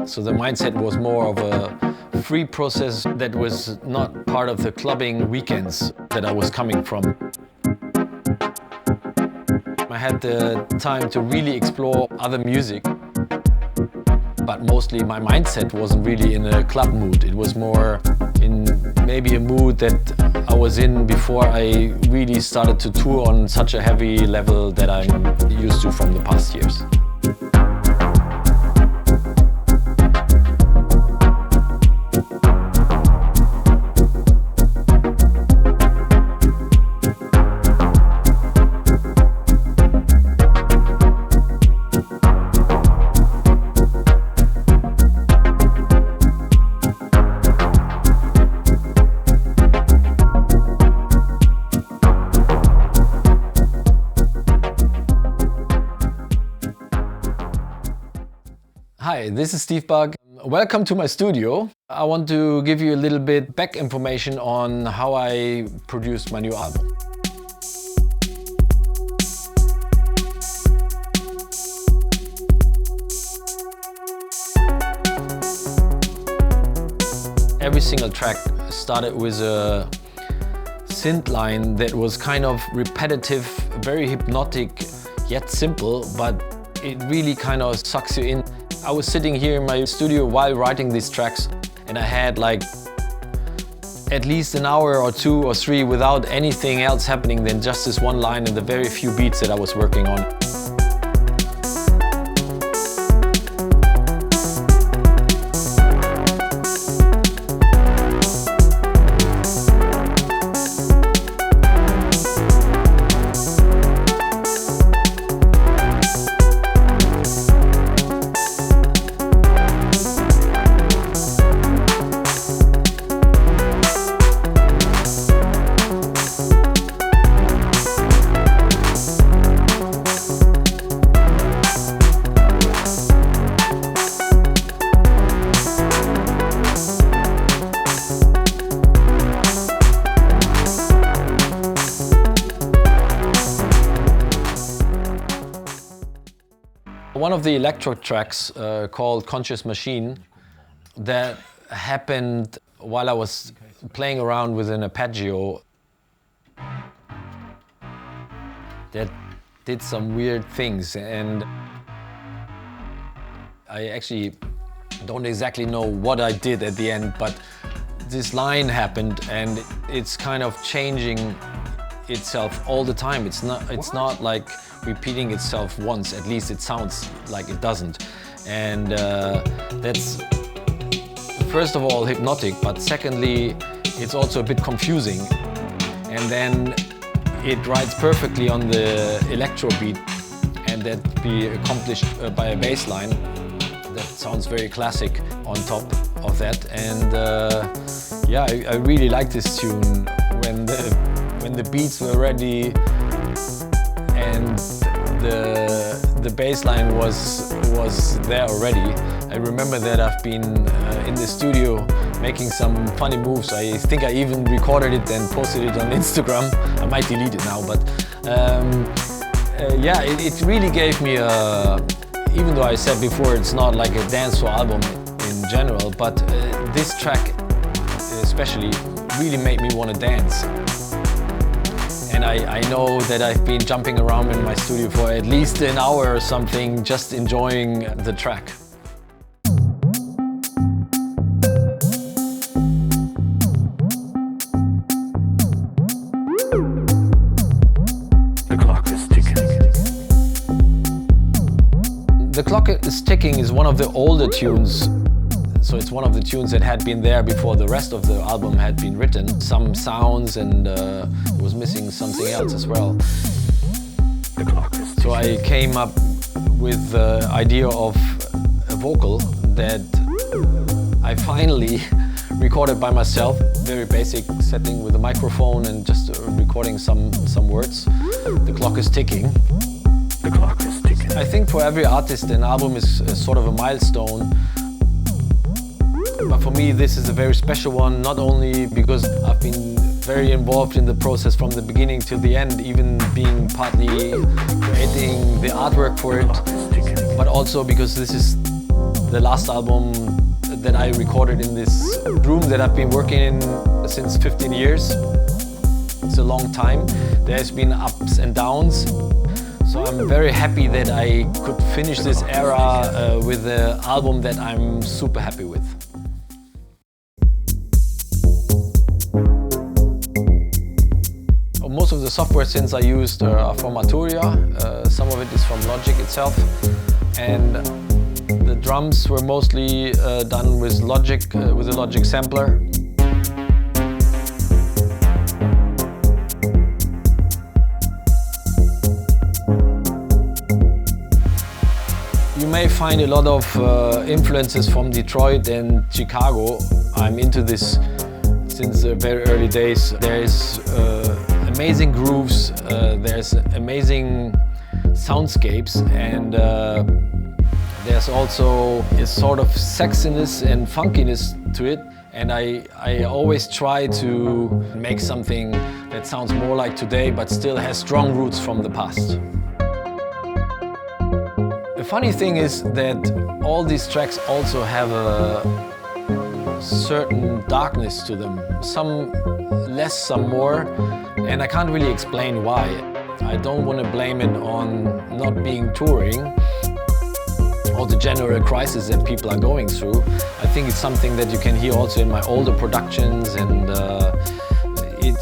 So the mindset was more of a free process that was not part of the clubbing weekends that I was coming from. I had the time to really explore other music, but mostly my mindset wasn't really in a club mood. It was more in maybe a mood that I was in before I really started to tour on such a heavy level that I'm used to from the past years. Hi, this is Steve Bug. Welcome to my studio. I want to give you a little bit back information on how I produced my new album. Every single track started with a synth line that was kind of repetitive, very hypnotic, yet simple, but it really kind of sucks you in. I was sitting here in my studio while writing these tracks, and I had like at least an hour or 2 or 3 without anything else happening than just this one line and the very few beats that I was working on. One of the electro tracks called Conscious Machine that happened while I was playing around with an arpeggio that did some weird things, and I actually don't exactly know what I did at the end, but this line happened and it's kind of changing itself all the time. It's not like repeating itself once, at least it sounds like it doesn't. And that's first of all hypnotic, but secondly it's also a bit confusing. And then it rides perfectly on the electro beat, and that be accomplished by a bass line that sounds very classic on top of that. And yeah, I really like this tune when the beats were ready and the bass line was there already. I remember that I've been in the studio making some funny moves. I think I even recorded it and posted it on Instagram. I might delete it now, but yeah, it really gave me even though I said before it's not like a dance floor album in general, but this track especially really made me want to dance. And I know that I've been jumping around in my studio for at least an hour or something, just enjoying the track. The clock is ticking. The Clock is Ticking is one of the older tunes. So it's one of the tunes that had been there before the rest of the album had been written. Some sounds, and it was missing something else as well. So I came up with the idea of a vocal that I finally recorded by myself. Very basic setting with a microphone and just recording some words. The clock is ticking. The clock is ticking. I think for every artist an album is sort of a milestone. But for me, this is a very special one, not only because I've been very involved in the process from the beginning till the end, even being partly creating the artwork for it, but also because this is the last album that I recorded in this room that I've been working in since 15 years. It's a long time. There's been ups and downs. So I'm very happy that I could finish this era with an album that I'm super happy with. Most of the software synths I used are from Arturia. Some of it is from Logic itself. And the drums were mostly done with Logic, with a Logic sampler. You may find a lot of influences from Detroit and Chicago. I'm into this since the very early days. There's amazing grooves, there's amazing soundscapes, and there's also a sort of sexiness and funkiness to it. And I always try to make something that sounds more like today, but still has strong roots from the past. The funny thing is that all these tracks also have a certain darkness to them. Some less, some more, and I can't really explain why. I don't want to blame it on not being touring or the general crisis that people are going through. I think it's something that you can hear also in my older productions, and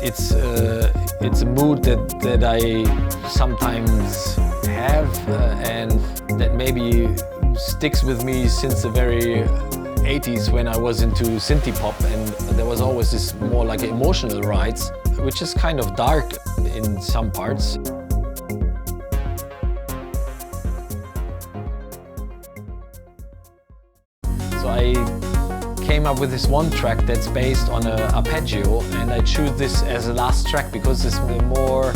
it's a mood that I sometimes have and that maybe sticks with me since the very 80s when I was into synthie pop, and there was always this more like emotional rides, which is kind of dark in some parts. So I came up with this one track that's based on an arpeggio, and I choose this as the last track because it's more,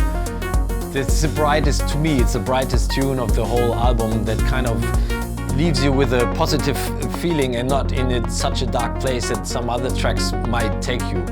it's the brightest, to me, it's the brightest tune of the whole album that kind of leaves you with a positive feeling and not in such a dark place that some other tracks might take you.